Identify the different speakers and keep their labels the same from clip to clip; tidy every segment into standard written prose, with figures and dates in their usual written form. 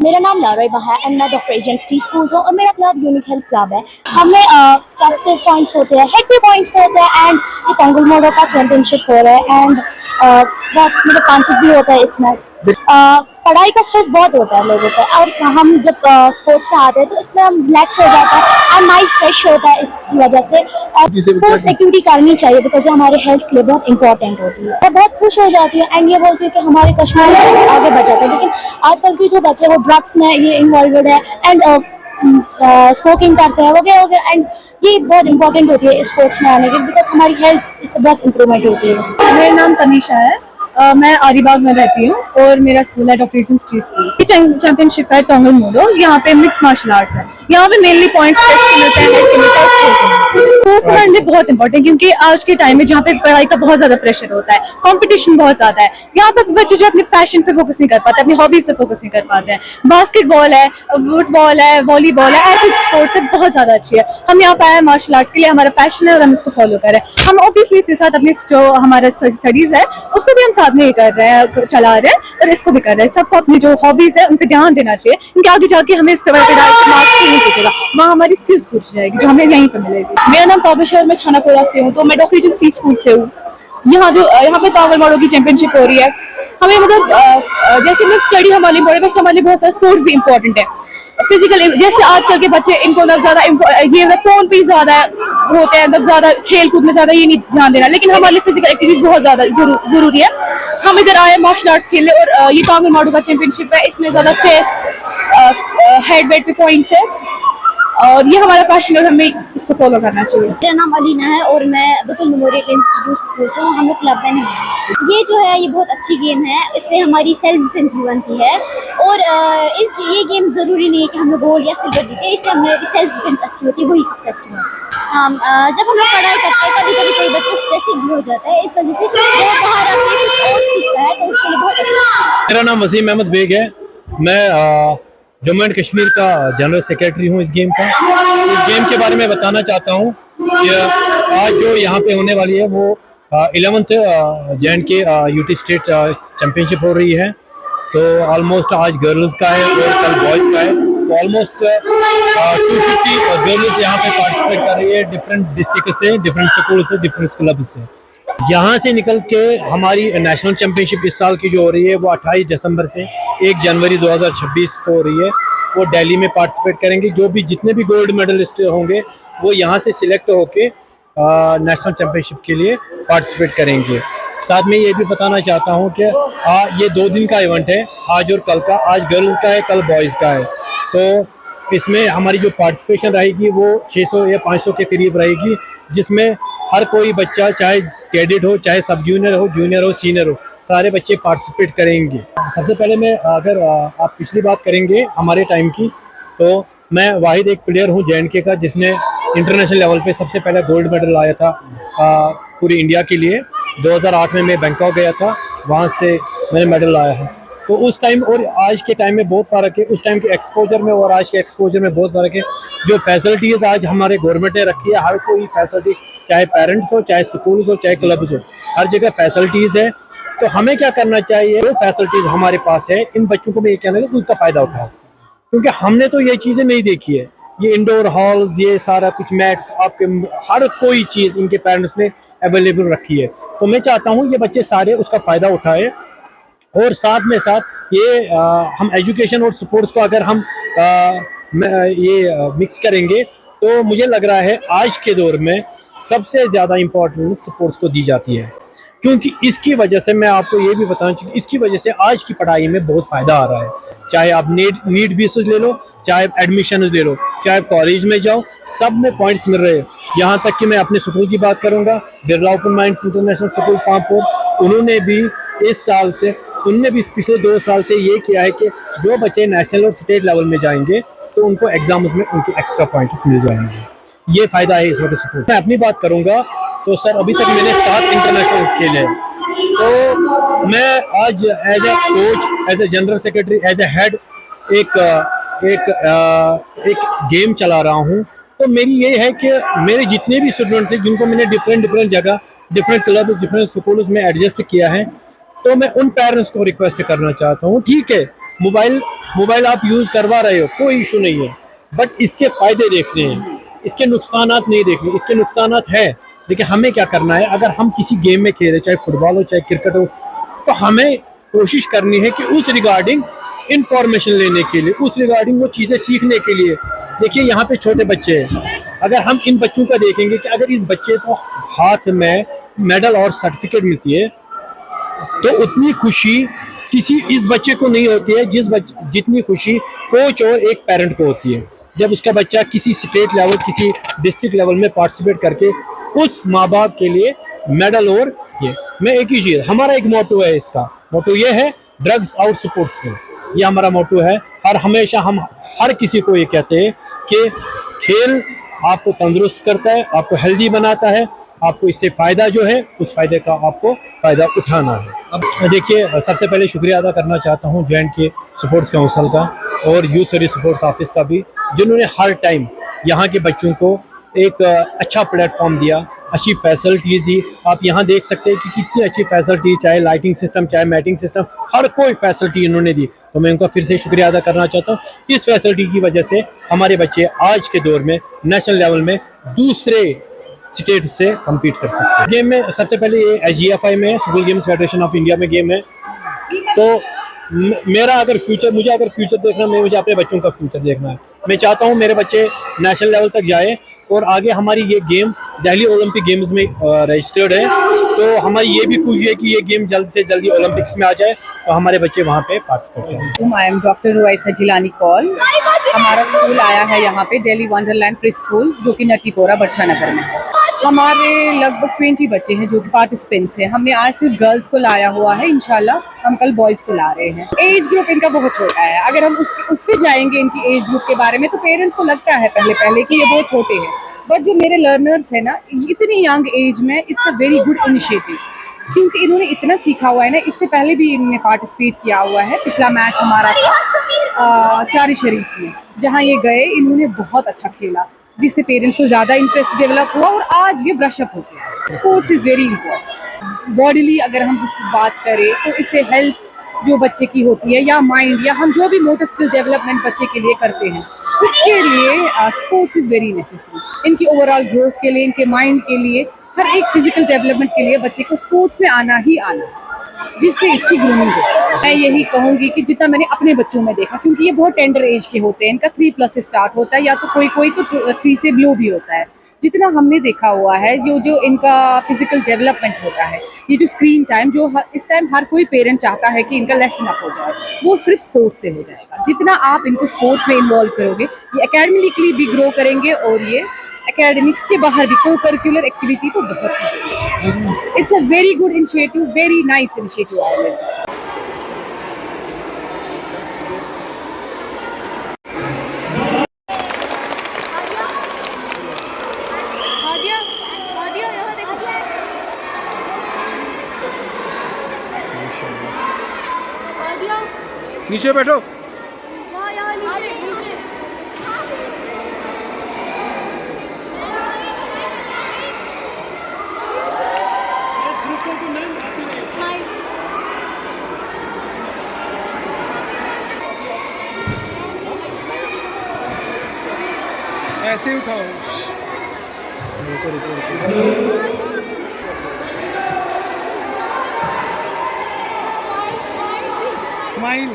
Speaker 1: मेरा नाम लारा है एंड मैं डॉक्टर एजेंट्स टी स्कूल हूँ और मेरा क्लब यूनिक हेल्थ क्लब है। हमें क्लासिकल पॉइंट्स होते हैं, हेड पे पॉइंट्स होते हैं एंड ये टोंगल मोडो का चैंपियनशिप हो रहा है एंड बहुत मतलब पांचेस भी होता है इसमें। पढ़ाई का स्ट्रेस बहुत होता है लोगों पर और हम जब स्पोर्ट्स में आते हैं तो इसमें हम रिलैक्स हो जाता है और माइंड फ्रेश होता है इसकी वजह से। स्पोर्ट्स एक्टिविटी करनी चाहिए बिकॉज हमारे हेल्थ के लिए बहुत इंपॉर्टेंट होती है। मैं बहुत खुश हो जाती हूँ एंड ये बोलती हूँ कि हमारे कश्मीर आगे बढ़ जाता है, लेकिन आजकल के जो बच्चे वो ड्रग्स में ये इन्वॉल्व है एंड स्मोकिंग करते हैं वगैरह वगैरह एंड ये बहुत इंपॉर्टेंट होती है स्पोर्ट्स में आने की बिकॉज हमारी हेल्थ इससे बहुत इंप्रूवमेंट होती है।
Speaker 2: मेरा नाम तनीषा है। मैं आरीबाग में रहती हूँ और मेरा स्कूल है doctor agents T school. Championship है टोंगल मोडो। यहाँ पे मिक्स मार्शल आर्ट्स है। यहाँ पे मेनली पॉइंट्स मिलते हैं। स्पोर्ट्स हमारे लिए बहुत इंपॉर्टेंट क्योंकि आज के टाइम में जहाँ पे पढ़ाई का बहुत ज्यादा प्रेशर होता है, कंपटीशन बहुत ज्यादा है, यहाँ पे बच्चे जो अपने पैशन पे फोकस नहीं कर पाते, अपनी हॉबीज पे फोकस नहीं कर पाते हैं। बास्केटबॉल है, फुटबॉल है, वॉलीबॉल है, ऐसे स्पोर्ट्स है बहुत ज्यादा अच्छी है। हम यहाँ पे आए मार्शल आर्ट्स के लिए, हमारा पैशन है और हम इसको फॉलो कर रहे हैं। हम ऑब्वियसली इसके साथ अपनी जो हमारा स्टडीज है उसको भी हम साथ में ही कर रहे हैं, चला रहे हैं और इसको भी कर रहे हैं। सबको अपनी जो हॉबीज है उन पर ध्यान देना चाहिए क्योंकि आगे जाके हमें इस मार्क्स नहीं पूछेगा, वहाँ हमारी स्किल्स पूछी जाएगी जो हमें यहीं पर मिलेगी।
Speaker 3: मेरा नाम काबिशर, मैं छानापुरा से हूँ, तो मैं डॉक्टर एजेंट्स टी स्कूल से हूँ। यहाँ पे टोंगल मोडो की चैंपियनशिप हो रही है। हमें मतलब जैसे मतलब स्टडी हमारे लिए इम्पोर्टेंट है, हमारे लिए बहुत सारे स्पोर्ट्स भी इम्पोर्टेंट है। फिजिकल जैसे आजकल के बच्चे इनको ज्यादा ये फोन पे ज्यादा होते हैं, ज्यादा खेल कूद में ज्यादा ये नहीं ध्यान देना, लेकिन हमारे लिए फिजिकल एक्टिविटीज बहुत ज्यादा जरूरी है। हम इधर आए मार्शल आर्ट्स खेलने और ये टोंगल मोडो का चैंपियनशिप है। इसमें ज्यादा चेस हेड वेट पे पॉइंट्स है और ये हमारा पैशन है, हमें इसको फॉलो करना चाहिए।
Speaker 1: मेरा नाम अलीना है और मैं बतुल मेमोरियल इंस्टीट्यूट स्कूल से हूँ। हम लोग क्लब में नहीं हैं। ये जो है ये बहुत अच्छी गेम है, इससे हमारी सेल्फ डिफेंस भी बनती है और ये गेम ज़रूरी नहीं है कि हम लोग गोल्ड या सिल्वर जीते, इससे हमारी सेल्फ डिफेंस अच्छी होती है, वही सबसे अच्छी होती है। जब हम लोग पढ़ाई करते हैं कभी कभी कोई बच्चा स्ट्रेसिंग भी हो जाता है, इस वजह से वो बाहर आके कुछ और सीखता है तो उसके लिए बहुत अच्छा।
Speaker 4: मेरा नाम वसीम अहमद बेग है। मैं जम्मू एंड कश्मीर का जनरल सेक्रेटरी हूँ इस गेम का। इस गेम के बारे में बताना चाहता हूँ कि आज जो यहाँ पे होने वाली है वो 11th J&K UT state championship हो रही है। तो ऑलमोस्ट आज गर्ल्स का है और कल बॉयज़ का है। तो ऑलमोस्ट 250 गर्ल्स यहाँ पे पार्टिसिपेट कर रही है, डिफरेंट डिस्ट्रिक्ट से, डिफरेंट स्कूल से, डिफरेंट क्लब से। यहाँ से निकल के हमारी नेशनल चैंपियनशिप इस साल की जो हो रही है वो 28 दिसंबर से 1 जनवरी 2026 को हो रही है। वो दिल्ली में पार्टिसिपेट करेंगे। जो भी जितने भी गोल्ड मेडलिस्ट होंगे वो यहाँ से सिलेक्ट होके नेशनल चैंपियनशिप के लिए पार्टिसिपेट करेंगे। साथ में ये भी बताना चाहता हूँ कि ये 2 दिन का इवेंट है, आज और कल का। आज गर्ल्स का है, कल बॉयज़ का है। तो इसमें हमारी जो पार्टिसिपेशन रहेगी वो 600 या 500 के करीब रहेगी, जिसमें हर कोई बच्चा, चाहे कैडेट हो, चाहे सब जूनियर हो, जूनियर हो, सीनियर हो, सारे बच्चे पार्टिसिपेट करेंगे। सबसे पहले मैं अगर आप पिछली बात करेंगे हमारे टाइम की, तो मैं वाहिद एक प्लेयर हूँ J&K का जिसने इंटरनेशनल लेवल पे सबसे पहले गोल्ड मेडल लाया था पूरी इंडिया के लिए। 2008 में मैं बैंकॉक गया था, वहाँ से मैंने मेडल लाया है। तो उस टाइम और आज के टाइम में बहुत फर्क है। उस टाइम के एक्सपोजर में और आज के एक्सपोजर में बहुत फर्क है। जो फैसिलिटीज़ आज हमारे गवर्नमेंट ने रखी है, हर कोई फैसिलिटी, चाहे पेरेंट्स हो, चाहे स्कूल्स हो, चाहे क्लब्स हो, हर जगह फैसिलिटीज़ है। तो हमें क्या करना चाहिए, जो फैसिलिटीज़ हमारे पास है इन बच्चों को मैं ये कहना है कि उसका फ़ायदा उठाओ, क्योंकि हमने तो ये चीज़ें नहीं देखी है। ये इंडोर हॉल्स, ये सारा कुछ मैट्स, आपके हर कोई चीज़ इनके पेरेंट्स ने अवेलेबल रखी है। तो मैं चाहता हूँ ये बच्चे सारे उसका फ़ायदा उठाए और साथ में साथ ये हम एजुकेशन और स्पोर्ट्स को अगर हम मिक्स करेंगे तो मुझे लग रहा है आज के दौर में सबसे ज़्यादा इम्पोर्टेंस स्पोर्ट्स को दी जाती है। क्योंकि इसकी वजह से मैं आपको ये भी बताना चाहिए, इसकी वजह से आज की पढ़ाई में बहुत फ़ायदा आ रहा है। चाहे आप नीट बेसिस ले लो, चाहे एडमिशन ले लो, चाहे कॉलेज में जाओ, सब में पॉइंट्स मिल रहे हैं। यहाँ तक कि मैं अपने स्कूल की बात करूँगा, Birla open minds international school Pampore, उन्होंने भी इस साल से, उनने भी पिछले 2 साल से ये किया है कि जो बच्चे नेशनल और स्टेट लेवल में जाएंगे तो उनको एग्जाम्स में उनके एक्स्ट्रा पॉइंट्स मिल जाएंगे। ये फ़ायदा है इस वक्त स्कूल। मैं अपनी बात करूँगा तो सर अभी तक मैंने 7 इंटरनेशनल खेले हैं। तो मैं आज as a coach, as a general secretary, as a head एक गेम चला रहा हूँ। तो मेरी ये है कि मेरे जितने भी स्टूडेंट थे जिनको मैंने डिफरेंट जगह, डिफरेंट क्लब, डिफरेंट स्कूल्स में एडजस्ट किया है, तो मैं उन पेरेंट्स को रिक्वेस्ट करना चाहता हूँ, ठीक है मोबाइल मोबाइल आप यूज़ करवा रहे हो, कोई इशू नहीं है, बट इसके फ़ायदे देखने हैं, इसके नुकसानात नहीं देखने। इसके नुकसानात है, लेकिन हमें क्या करना है, अगर हम किसी गेम में खेल रहे, चाहे फुटबॉल हो चाहे क्रिकेट हो, तो हमें कोशिश करनी है कि उस रिगार्डिंग इंफॉर्मेशन लेने के लिए, उस रिगार्डिंग वो चीज़ें सीखने के लिए। देखिए यहाँ पे छोटे बच्चे हैं, अगर हम इन बच्चों का देखेंगे कि अगर इस बच्चे को हाथ में मेडल और सर्टिफिकेट मिलती है, तो उतनी खुशी किसी इस बच्चे को नहीं होती है जितनी खुशी कोच और एक पेरेंट को होती है जब उसका बच्चा किसी स्टेट लेवल, किसी डिस्ट्रिक्ट लेवल में पार्टिसिपेट करके उस माँ बाप के लिए मेडल। और ये मैं एक ही चीज़, हमारा एक मोटो है, इसका मोटो ये है ड्रग्स आउट स्पोर्ट्स किल, ये हमारा मोटो है। और हमेशा हम हर किसी को ये कहते हैं कि खेल आपको तंदुरुस्त करता है, आपको हेल्दी बनाता है, आपको इससे फ़ायदा जो है उस फ़ायदे का आपको फ़ायदा उठाना है। अब देखिए, सबसे पहले शुक्रिया अदा करना चाहता हूँ J&K स्पोर्ट्स काउंसिल का और यूथ सर्विस स्पोर्ट्स ऑफिस का भी, जिन्होंने हर टाइम यहाँ के बच्चों को एक अच्छा प्लेटफॉर्म दिया, अच्छी फैसिलिटीज़ दी। आप यहाँ देख सकते हैं कि कितनी अच्छी फैसिलिटी, चाहे लाइटिंग सिस्टम, चाहे मैटिंग सिस्टम, हर कोई फैसिलिटी इन्होंने दी। तो मैं उनका फिर से शुक्रिया अदा करना चाहता हूँ। इस फैसिलिटी की वजह से हमारे बच्चे आज के दौर में नेशनल लेवल में दूसरे स्टेट से कम्पीट कर सकते हैं। गेम में सबसे पहले ये SGFI में, school games federation of India में गेम है। तो मेरा अगर फ्यूचर, मुझे अगर फ्यूचर देखना, मुझे अपने बच्चों का फ्यूचर देखना है। मैं चाहता हूँ मेरे बच्चे नेशनल लेवल तक जाए और आगे हमारी ये गेम दिल्ली ओलंपिक गेम्स में रजिस्टर्ड है, तो हमारी ये भी खुशी है कि ये गेम जल्द से जल्दी ओलंपिक्स में आ जाए तो हमारे बच्चे वहाँ पे पार्टिसिपेट करें।
Speaker 2: I am doctor Ruwaisa Jilani call. हमारा स्कूल आया है यहाँ पे दिल्ली वंडरलैंड प्री स्कूल, जो कि नटीपोरा बरछा नगर में। हमारे लगभग 20 बच्चे हैं जो कि पार्टिसिपेंट्स हैं। हमने आज सिर्फ गर्ल्स को लाया हुआ है, इंशाल्लाह हम कल बॉयज़ को ला रहे हैं। एज ग्रुप इनका बहुत छोटा है, अगर हम उस पे जाएंगे इनकी एज ग्रुप के बारे में तो पेरेंट्स को लगता है पहले कि ये बहुत छोटे हैं, बट जो मेरे लर्नर्स हैं ना, इतनी यंग एज में, it's a very good initiative, क्योंकि इन्होंने इतना सीखा हुआ है ना। इससे पहले भी इन्होंने पार्टिसिपेट किया हुआ है। पिछला मैच हमारा था चारी शरीफ में, जहाँ ये गए, इन्होंने बहुत अच्छा खेला, जिससे पेरेंट्स को ज़्यादा इंटरेस्ट डेवलप हुआ और आज ये ब्रश अप हो गया। Sports is very important. Bodily अगर हम इस बात करें तो इससे हेल्थ जो बच्चे की होती है, या माइंड, या हम जो भी मोटर स्किल डेवलपमेंट बच्चे के लिए करते हैं, उसके लिए स्पोर्ट्स इज़ वेरी नेसेसरी। इनकी ओवरऑल ग्रोथ के लिए, इनके माइंड के लिए, हर एक फिजिकल डेवलपमेंट के लिए बच्चे को स्पोर्ट्स में आना ही आना, जिससे इसकी ग्रूमिंग हो। मैं यही कहूँगी कि जितना मैंने अपने बच्चों में देखा, क्योंकि ये बहुत टेंडर एज के होते हैं, इनका 3+ से स्टार्ट होता है, या तो कोई तो 3 से बिलो भी होता है। जितना हमने देखा हुआ है, जो इनका फिजिकल डेवलपमेंट होता है, ये जो स्क्रीन टाइम, जो इस टाइम हर कोई पेरेंट चाहता है कि इनका लेसन अप हो जाए, वो सिर्फ स्पोर्ट्स से हो जाएगा। जितना आप इनको स्पोर्ट्स में इन्वॉल्व करोगे, ये एकेडमिकली भी ग्रो करेंगे और ये एकेडमिक्स के बाहर भी को करिकुलर एक्टिविटी तो बहुत। It's a very good initiative, very nice initiative.
Speaker 5: नीचे बैठो।
Speaker 1: यहाँ नीचे नीचे।
Speaker 5: ऐसे उठाओ। स्माइल।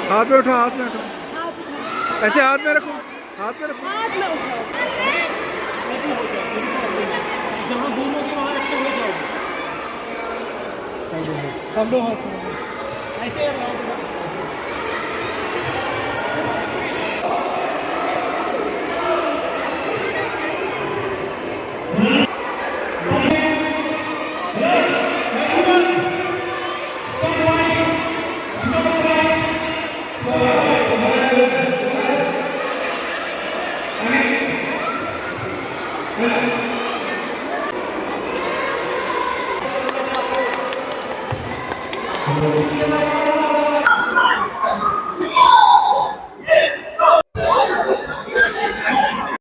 Speaker 5: हाथ में उठाओ, हाथ में उठाओ, ऐसे हाथ में रखो, हाथ में रखो।
Speaker 6: जहाँ घूमोगे वहाँ ऐसे हो जाओगे। सब लोग हाथ में ऐसे ये